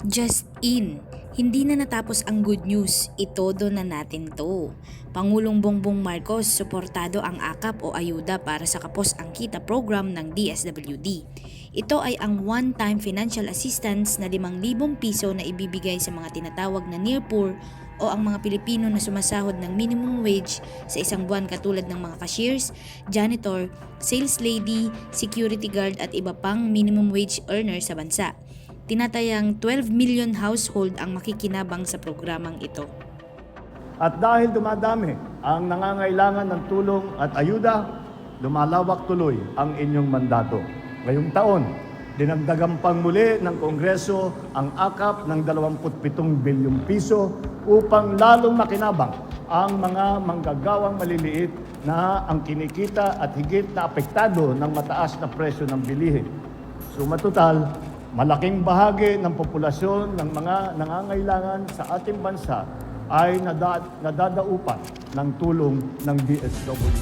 Just in, hindi na natapos ang good news, itodo na natin to. Pangulong Bongbong Marcos, suportado ang AKAP o ayuda para sa Kapos ang Kita program ng DSWD. Ito ay ang one-time financial assistance na 5,000 piso na ibibigay sa mga tinatawag na near poor o ang mga Pilipino na sumasahod ng minimum wage sa isang buwan katulad ng mga cashiers, janitor, sales lady, security guard at iba pang minimum wage earner sa bansa. Tinatayang 12 million household ang makikinabang sa programang ito. At dahil dumadami ang nangangailangan ng tulong at ayuda, lumalawak tuloy ang inyong mandato. Ngayong taon, dinagdagan pang muli ng Kongreso ang AKAP ng 27 bilyong piso upang lalong makinabang ang mga manggagawang maliliit na ang kinikita at higit na apektado ng mataas na presyo ng bilihin. Sumatotal, malaking bahagi ng populasyon ng mga nangangailangan sa ating bansa ay nadadaupan ng tulong ng DSWD.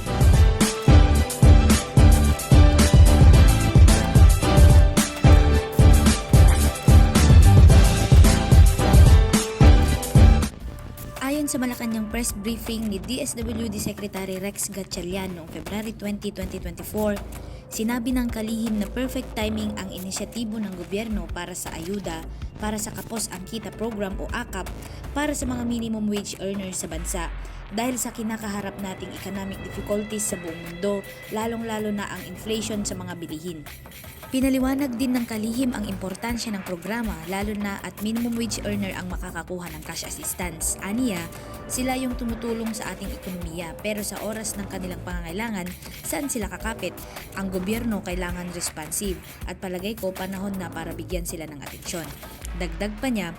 Ayon sa Malacanang press briefing ni DSWD Secretary Rex Gatchalian noong February 20, 2024, sinabi ng kalihim na perfect timing ang inisyatibo ng gobyerno para sa ayuda para sa Kapos ang Kita program o AKAP para sa mga minimum wage earners sa bansa dahil sa kinakaharap nating economic difficulties sa buong mundo, lalong-lalo na ang inflation sa mga bilihin. Pinaliwanag din ng kalihim ang importansya ng programa lalo na at minimum wage earner ang makakakuha ng cash assistance. Aniya, sila yung tumutulong sa ating ekonomiya pero sa oras ng kanilang pangangailangan, saan sila kakapit? Ang gobyerno kailangan responsive at palagay ko panahon na para bigyan sila ng atensyon. Dagdag pa niya,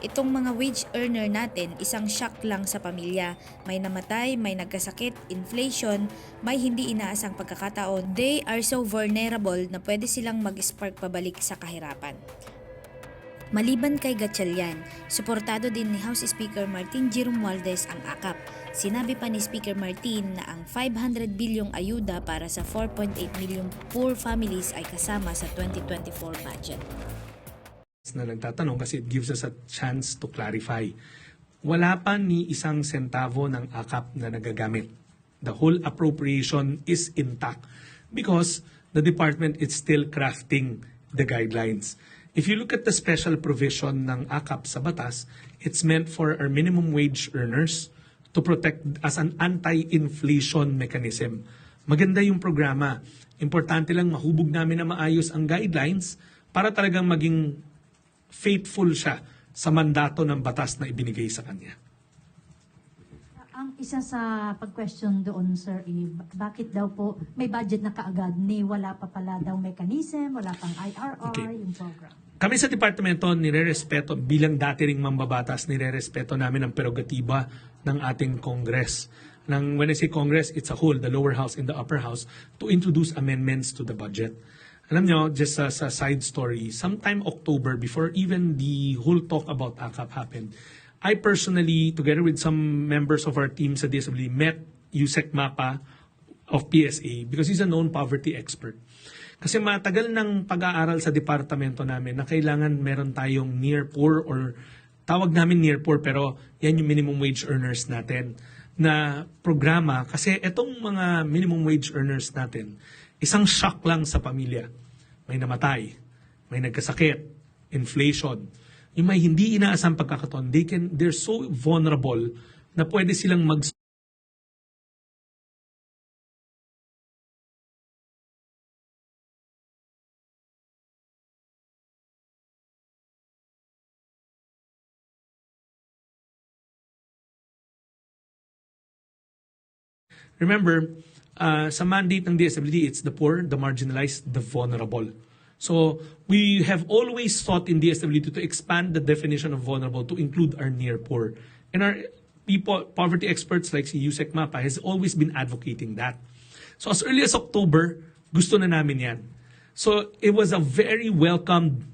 itong mga wage earner natin, isang shock lang sa pamilya. May namatay, may nagkasakit, inflation, may hindi inaasang pagkakataon. They are so vulnerable na pwede silang mag-spark pabalik sa kahirapan. Maliban kay Gatchalian, suportado din ni House Speaker Martin G. Romualdez ang AKAP. Sinabi pa ni Speaker Martin na ang 500 bilyong ayuda para sa 4.8 million poor families ay kasama sa 2024 budget. Na nagtatanong kasi it gives us a chance to clarify. Wala pa ni isang sentavo ng AKAP na nagagamit. The whole appropriation is intact because the department is still crafting the guidelines. If you look at the special provision ng AKAP sa batas, it's meant for our minimum wage earners to protect as an anti-inflation mechanism. Maganda yung programa. Importante lang mahubog namin na maayos ang guidelines para talagang maging faithful siya sa mandato ng batas na ibinigay sa kanya. Ang isa sa pag-question doon, Sir, bakit daw po may budget na kaagad ni wala pa pala daw mechanism, wala pang IRR, Okay. yung program? Kami sa departamento nire-respeto, bilang dati ring mambabatas, nire-respeto namin ang prerogatiba ng ating Congress. When I say Congress, it's a whole, the lower house and the upper house, to introduce amendments to the budget. Alam nyo, just as a side story, sometime October, before even the whole talk about AKAP happened, I personally, together with some members of our team sa DSWD, met Yusek Mapa of PSA because he's a known poverty expert. Kasi matagal ng pag-aaral sa departamento namin na kailangan meron tayong near poor or tawag namin near poor pero yan yung minimum wage earners natin na programa kasi etong mga minimum wage earners natin, isang shock lang sa pamilya. May namatay, may nagkasakit, inflation. Yung may hindi inaasang pagkakataon, they're so vulnerable na pwede silang Remember, sa mandate ng DSWD, it's the poor, the marginalized, the vulnerable. So, we have always sought in DSWD to expand the definition of vulnerable to include our near poor. And our poverty experts like si Yusek Mapa has always been advocating that. So, as early as October, gusto na namin yan. So, it was a very welcomed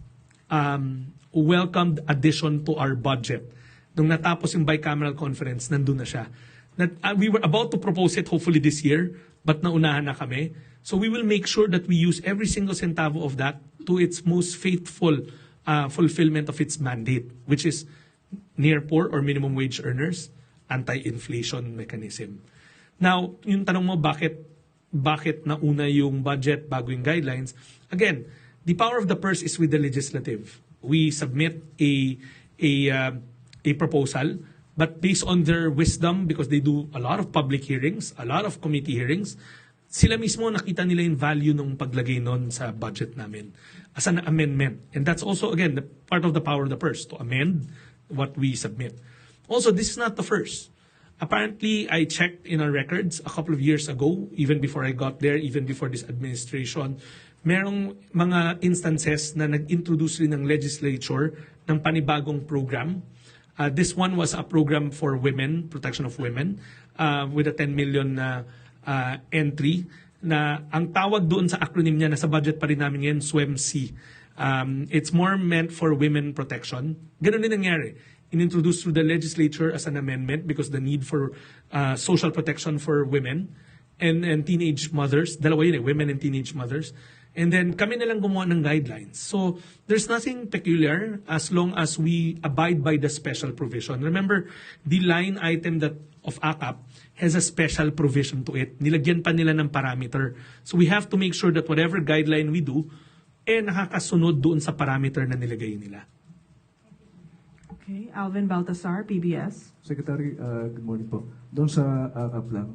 addition to our budget. Nung natapos yung bicameral conference, nandun na siya. We were about to propose it hopefully this year, but naunahan na kami. So we will make sure that we use every single centavo of that to its most faithful fulfillment of its mandate, which is near poor or minimum wage earners, anti-inflation mechanism. Now, yung tanong mo, bakit nauna yung budget bago yung guidelines? Again, the power of the purse is with the legislative. We submit a proposal, but based on their wisdom, because they do a lot of public hearings, a lot of committee hearings, sila mismo nakita nila yung value ng paglagay nun sa budget namin as an amendment. And that's also, again, the part of the power of the purse, to amend what we submit. Also, this is not the first. Apparently, I checked in our records a couple of years ago, even before I got there, even before this administration, merong mga instances na nag-introduce rin ng legislature ng panibagong program. This one was a program for women, protection of women, with a 10 million entry, na ang tawag doon sa acronym niya, nasa budget pa rin namin ngayon, SWEMC. It's more meant for women protection. Ganun din nangyari. Inintroduced through the legislature as an amendment because the need for social protection for women and teenage mothers. Dalawa yun women and teenage mothers. And then kami na lang gumawa ng guidelines. So there's nothing peculiar as long as we abide by the special provision. Remember, the line item that of AKAP has a special provision to it. Nilagyan pa nila ng parameter. So we have to make sure that whatever guideline we do, nakakasunod doon sa parameter na nilagay nila. Okay, Alvin Baltasar, PBS. Secretary, good morning po. Doon sa AKAP lang,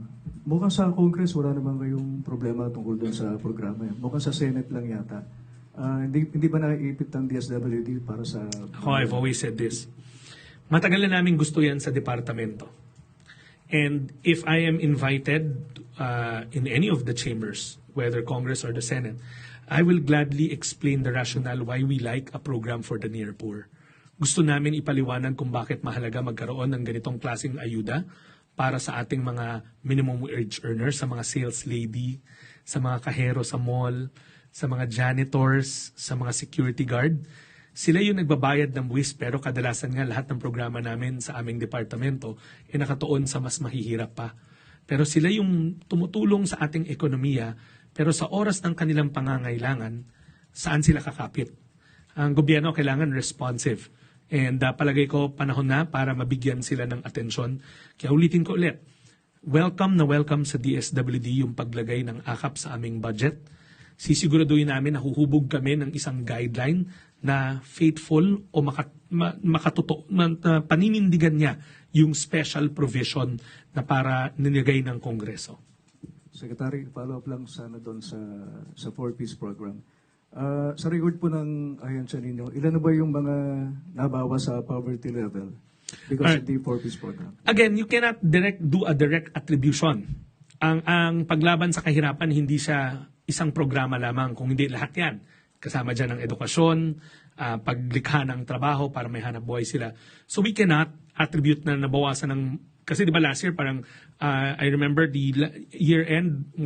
mukhang sa Congress wala naman kayong problema tungkol doon sa programa yan. Mukhang sa Senate lang yata. Hindi ba naiipit ng DSWD para sa... I've always said this. Matagal na namin gusto yan sa departamento. And if I am invited in any of the chambers, whether Congress or the Senate, I will gladly explain the rationale why we like a program for the near poor. Gusto namin ipaliwanag kung bakit mahalaga magkaroon ng ganitong klaseng ayuda para sa ating mga minimum wage earners, sa mga sales lady, sa mga kahero sa mall, sa mga janitors, sa mga security guard. Sila yung nagbabayad ng buwis, pero kadalasan nga lahat ng programa namin sa aming departamento nakatuon sa mas mahihirap pa. Pero sila yung tumutulong sa ating ekonomiya, pero sa oras ng kanilang pangangailangan, saan sila kakapit? Ang gobyerno kailangan responsive. And palagay ko panahon na para mabigyan sila ng atensyon. Kaya ulitin ko ulit, welcome na welcome sa DSWD yung paglagay ng AKAP sa aming budget. Sisiguraduhin namin na huhubog kami ng isang guideline na faithful o paninindigan niya yung special provision na para nilagay ng Kongreso. Secretary, follow-up lang sana doon sa 4-piece program. Sa record po ng ahensya ninyo, ilan na ba yung mga nabawa sa poverty level because of the 4-piece program? Again, you cannot do a direct attribution. Ang paglaban sa kahirapan, hindi siya isang programa lamang, kung hindi lahat yan. Kasama dyan ang edukasyon, paglikha ng trabaho para may hanap buhay sila. So we cannot attribute na nabawasan ng... Kasi di ba last year parang I remember the year-end 1%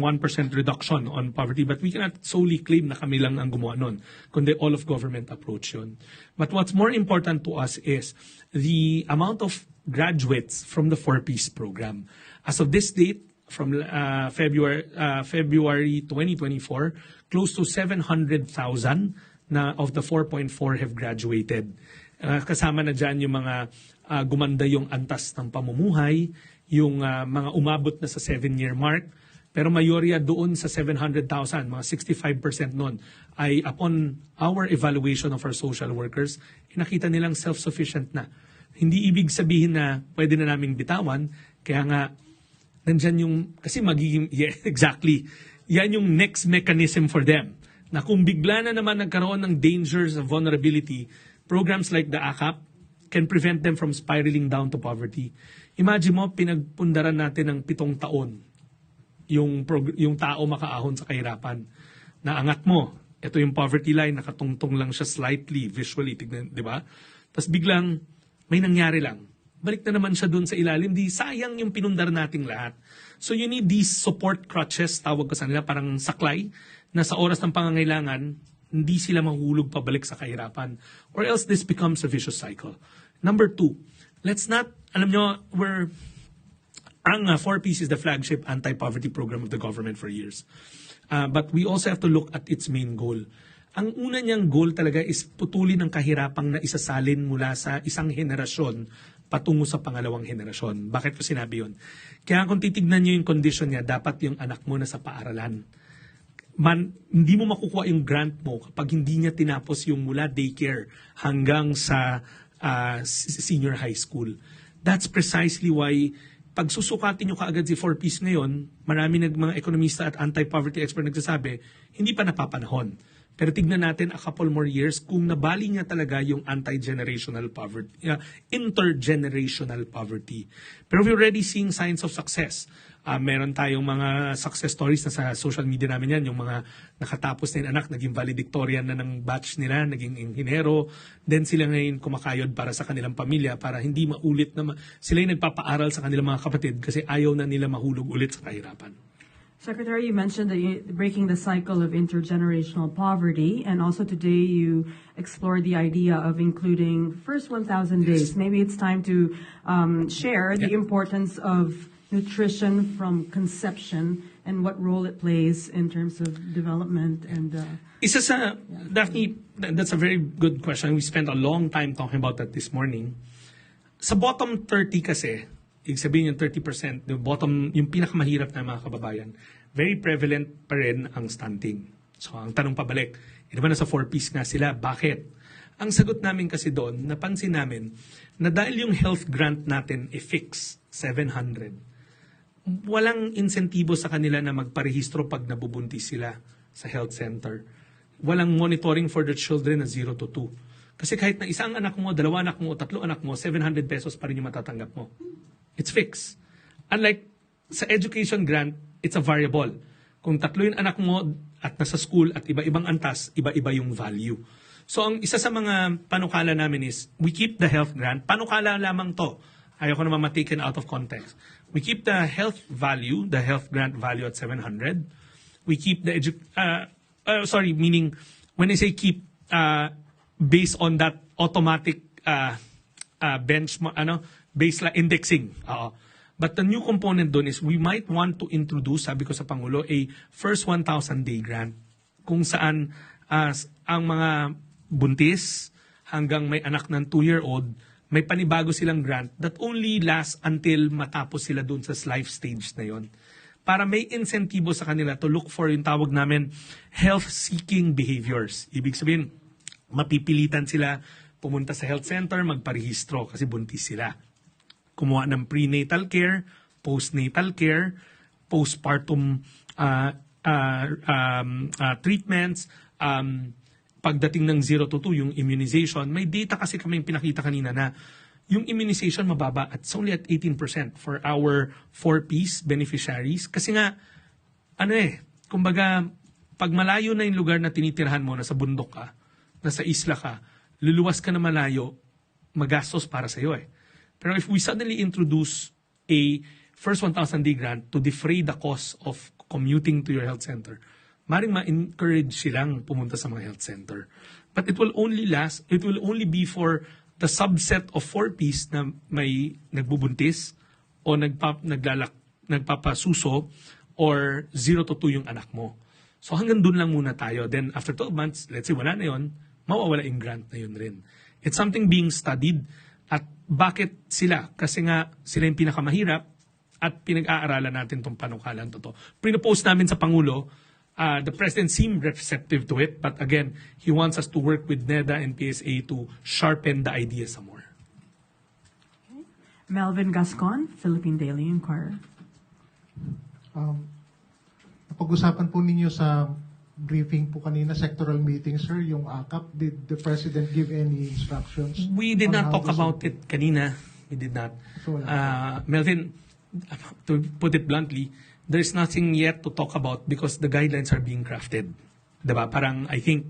reduction on poverty, but we cannot solely claim na kami lang ang gumawa nun, kundi all of government approach yun. But what's more important to us is the amount of graduates from the 4-piece program. As of this date, from February 2024, close to 700,000 na of the 4.4 have graduated. Kasama na dyan yung mga gumanda yung antas ng pamumuhay, yung mga umabot na sa 7-year mark. Pero mayorya doon sa 700,000, mga 65% nun, ay upon our evaluation of our social workers, nakita nilang self-sufficient na. Hindi ibig sabihin na pwede na naming bitawan, kaya nga, nandyan yung, kasi magiging, yeah, exactly, yan yung next mechanism for them. Na kung bigla na naman nagkaroon ng dangers of vulnerability, programs like the AKAP can prevent them from spiraling down to poverty. Imagine mo, pinagpundaran natin ng 7 taon yung tao makaahon sa kahirapan. Naangat mo, ito yung poverty line, nakatungtong lang siya slightly, visually, tignan, di ba? Tapos biglang, may nangyari lang. Balik na naman siya dun sa ilalim, di sayang yung pinundar nating lahat. So you need these support crutches, tawag ko sa nila, parang saklay, na sa oras ng pangangailangan, hindi sila mahulog pabalik sa kahirapan. Or else this becomes a vicious cycle. Number 2, let's not, alam nyo, ang 4-piece is the flagship anti-poverty program of the government for years. But we also have to look at its main goal. Ang una niyang goal talaga is putulin ang kahirapang na isasalin mula sa isang henerasyon patungo sa pangalawang henerasyon. Bakit ko sinabi yun? Kaya kung titignan niyo yung condition niya, dapat yung anak mo na sa paaralan. Hindi mo makukuha yung grant mo kapag hindi niya tinapos yung mula daycare hanggang sa senior high school. That's precisely why pag susukatin nyo kaagad si 4Ps ngayon, marami mga ekonomista at anti-poverty expert nagsasabi, hindi pa napapanahon. Pero tignan natin a couple more years kung nabali niya talaga yung anti-generational poverty, intergenerational poverty. Pero we're already seeing signs of success. Meron tayong mga success stories na sa social media namin yan, yung mga nakatapos na yung anak, naging valedictorian na ng batch nila, naging inhinero, then sila ngayon kumakayod para sa kanilang pamilya para hindi maulit na sila yung nagpapaaral sa kanilang mga kapatid kasi ayaw na nila mahulog ulit sa kahirapan. Secretary, you mentioned that breaking the cycle of intergenerational poverty, and also today you explored the idea of including first 1,000 days. Maybe it's time to share the importance of nutrition from conception and what role it plays in terms of development and. Isa sa, Daphne, that's a very good question. We spent a long time talking about that this morning. Sa bottom 30 kasi, ibig sabihin yung 30%, the bottom, yung pinakamahirap na mga kababayan, very prevalent pa rin ang stunting. So, ang tanong pabalik, naman nasa 4Ps nga sila, bakit? Ang sagot namin kasi doon, napansin namin, na dahil yung health grant natin fix 700, walang insentibo sa kanila na magparehistro pag nabubuntis sila sa health center. Walang monitoring for the children na 0 to 2. Kasi kahit na isang anak mo, dalawa anak mo, tatlo anak mo, 700 pesos pa rin yung matatanggap mo. It's fixed. Unlike sa education grant, it's a variable. Kung tatlo yung anak mo at nasa school at iba-ibang antas, iba-iba yung value. So ang isa sa mga panukala namin is, we keep the health grant. Panukala lamang to. Ayoko naman ma-taken out of context. We keep the health value, the health grant value at 700. We keep the meaning, when I say keep, based on that automatic baseline indexing. But the new component doon is we might want to introduce, sabi ko sa Pangulo, a first 1,000 day grant kung saan ang mga buntis hanggang may anak ng 2-year-old, may panibago silang grant that only lasts until matapos sila doon sa life stage na yon. Para may insentibo sa kanila to look for yung tawag namin health-seeking behaviors. Ibig sabihin, mapipilitan sila pumunta sa health center, magparehistro kasi buntis sila. Kumuha ng prenatal care, postnatal care, postpartum treatments, pagdating ng 0 to 2, yung immunization. May data kasi kaming pinakita kanina na yung immunization mababa at it's only at 18% for our 4Ps beneficiaries. Kasi nga, kumbaga, pag malayo na yung lugar na tinitirahan mo, nasa bundok ka, nasa isla ka, luluwas ka na malayo, magastos para sa'yo eh. Pero if we suddenly introduce a first 1,000 day grant to defray the cost of commuting to your health center, maring ma-encourage silang pumunta sa mga health center. But it will only be for the subset of 4Ps na may nagbubuntis o nagpapasuso or 0 to 2 yung anak mo. So hanggang dun lang muna tayo. Then after 12 months, let's say wala na yun, mawawala yung grant na yun rin. It's something being studied. At bakit sila? Kasi nga sila yung pinakamahirap at pinag-aaralan natin itong panukalan to. Pinopost namin sa Pangulo. The President seemed receptive to it, but again, he wants us to work with NEDA and PSA to sharpen the idea some more. Melvin Gascon, Philippine Daily Inquirer. Napag-usapan po ninyo sa briefing po kanina, sectoral meeting, sir, yung AKAP. Did the President give any instructions? We did on not how talk this about will- it kanina. We did not. So, Melvin, to put it bluntly, there's nothing yet to talk about because the guidelines are being crafted. Diba? Parang, I think,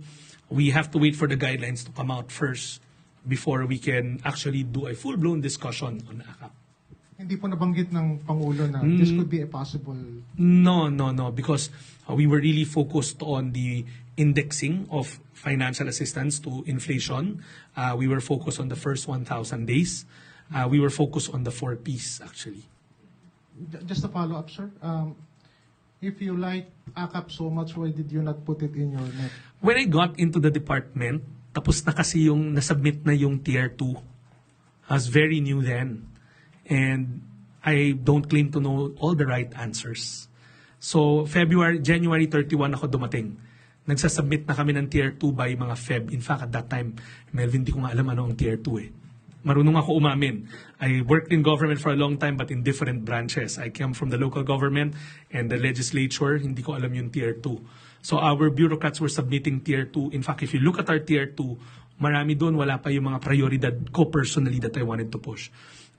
we have to wait for the guidelines to come out first before we can actually do a full-blown discussion on AKAP. Hindi po nabanggit ng Pangulo na this could be a possible... No, because we were really focused on the indexing of financial assistance to inflation. We were focused on the first 1,000 days. We were focused on the 4Ps, actually. Just a follow-up, sir. If you like AKAP so much, why did you not put it in your net? When I got into the department, tapos na kasi yung nasubmit na yung tier 2. I was very new then. And I don't claim to know all the right answers. So January 31 ako dumating. Nagsasubmit na kami ng tier 2 by mga Feb. In fact, at that time, Melvin, di ko nga alam ano ang tier 2 eh. Marunong ako umamin. I worked in government for a long time but in different branches. I came from the local government and the legislature. Hindi ko alam yung tier 2. So our bureaucrats were submitting tier 2. In fact, if you look at our tier 2, marami doon wala pa yung mga prioridad ko personally that I wanted to push.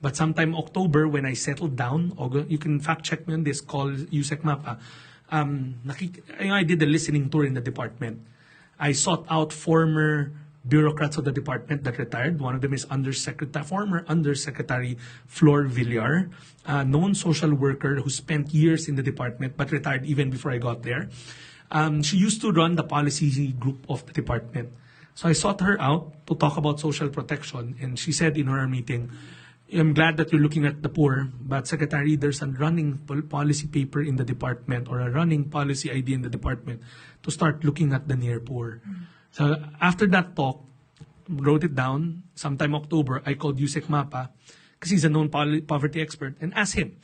But sometime October, when I settled down, you can fact check me on this, call Yusek Mapa, I did a listening tour in the department. I sought out former bureaucrats of the department that retired. One of them is former Undersecretary Flor Villar, a known social worker who spent years in the department but retired even before I got there. She used to run the policy group of the department. So I sought her out to talk about social protection, and she said in her meeting, I'm glad that you're looking at the poor, but Secretary, there's a running policy paper in the department or a running policy idea in the department to start looking at the near poor. So after that talk, wrote it down, sometime October, I called Yusek Mapa, kasi he's a known poverty expert, and asked him.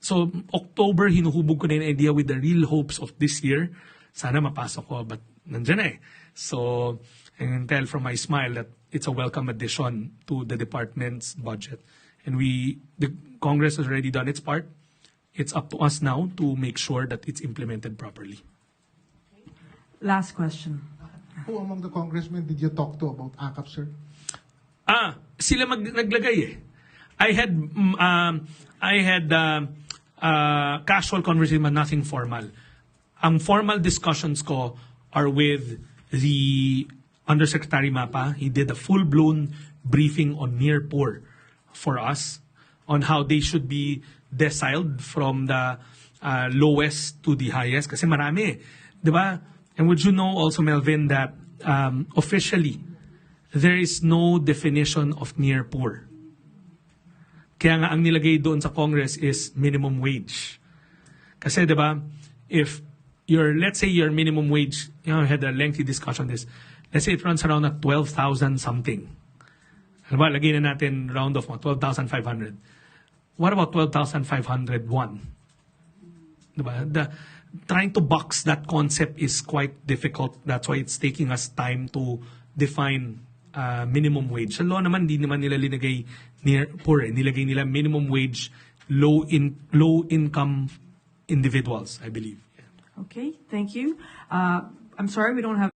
So October, hinuhubog ko na yung idea with the real hopes of this year. Sana mapasok ko, but nandiyan na eh. So I can tell from my smile that it's a welcome addition to the department's budget. And the Congress has already done its part. It's up to us now to make sure that it's implemented properly. Last question. Who among the congressmen did you talk to about AKAP, sir? Sila naglagay eh. I had casual conversation but nothing formal. Ang formal discussions ko are with the Undersecretary Mapa. He did a full-blown briefing on near poor for us on how they should be deciled from the lowest to the highest. Kasi marami, di ba? And would you know also, Melvin, that officially, there is no definition of near poor. Kaya nga ang nilagay doon sa Congress is minimum wage. Kasi di ba, if let's say your minimum wage, I had a lengthy discussion on this, let's say it runs around at 12,000 something. Ano ba, lagay na natin round off mo, 12,500. What about 12,501? Diba? Trying to box that concept is quite difficult. That's why it's taking us time to define minimum wage. Sa law naman, di naman nila linagay near poor. Nilagay nila minimum wage, low income individuals, I believe. Okay, thank you. I'm sorry we don't have